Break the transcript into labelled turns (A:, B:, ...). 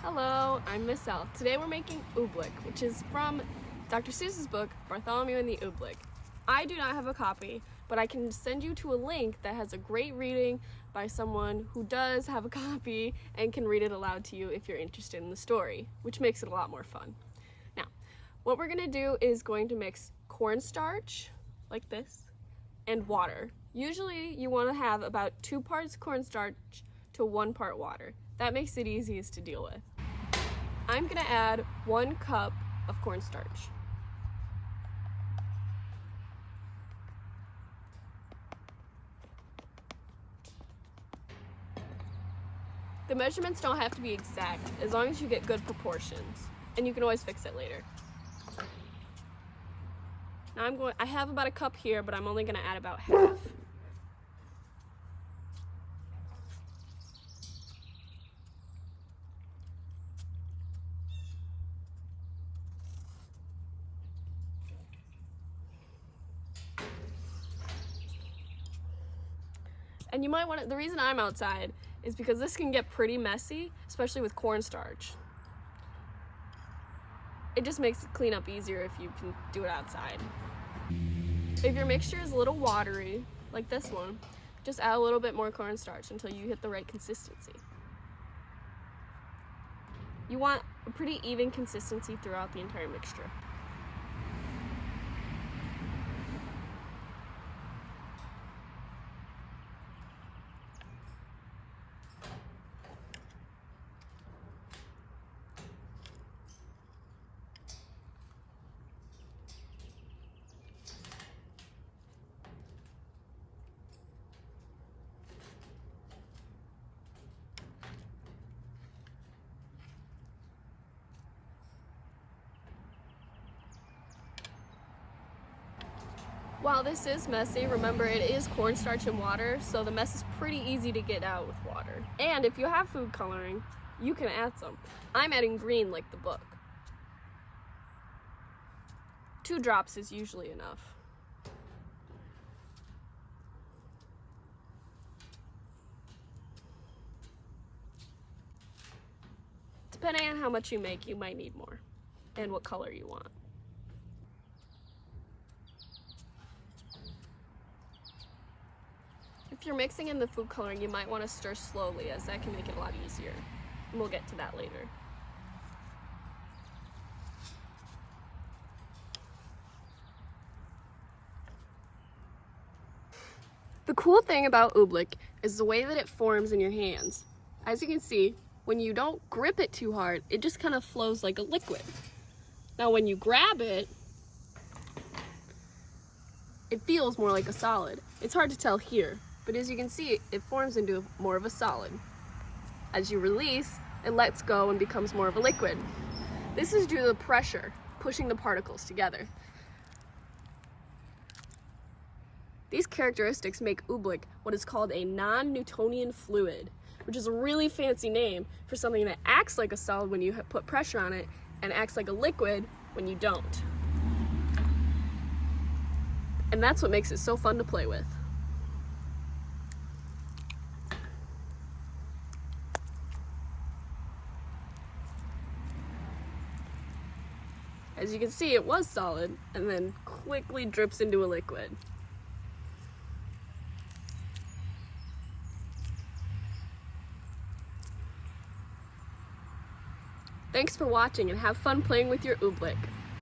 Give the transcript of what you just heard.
A: Hello, I'm Miss L. Today we're making OOBLECK, which is from Dr. Seuss's book, Bartholomew and the Oobleck. I do not have a copy, but I can send you to a link that has a great reading by someone who does have a copy and can read it aloud to you if you're interested in the story, which makes it a lot more fun. Now, what we're gonna do is going to mix cornstarch, like this, and water. Usually you wanna have about 2 parts cornstarch to 1 part water. That makes it easiest to deal with. I'm gonna add 1 cup of cornstarch. The measurements don't have to be exact, as long as you get good proportions, and you can always fix it later. Now I have about a cup here, but I'm only gonna add about half. And you might want to, the reason I'm outside is because this can get pretty messy, especially with cornstarch. It just makes it clean up easier if you can do it outside. If your mixture is a little watery, like this one, just add a little bit more cornstarch until you hit the right consistency. You want a pretty even consistency throughout the entire mixture. While this is messy, remember it is cornstarch and water, so the mess is pretty easy to get out with water. And if you have food coloring, you can add some. I'm adding green like the book. 2 drops is usually enough. Depending on how much you make, you might need more, and what color you want. If you're mixing in the food coloring, you might want to stir slowly, as that can make it a lot easier. And we'll get to that later. The cool thing about OOBLECK is the way that it forms in your hands. As you can see, when you don't grip it too hard, it just kind of flows like a liquid. Now when you grab it, it feels more like a solid. It's hard to tell here, but as you can see, it forms into more of a solid. As you release, it lets go and becomes more of a liquid. This is due to the pressure pushing the particles together. These characteristics make OOBLECK what is called a non-Newtonian fluid, which is a really fancy name for something that acts like a solid when you put pressure on it and acts like a liquid when you don't. And that's what makes it so fun to play with. As you can see, it was solid and then quickly drips into a liquid. Thanks for watching and have fun playing with your OOBLECK.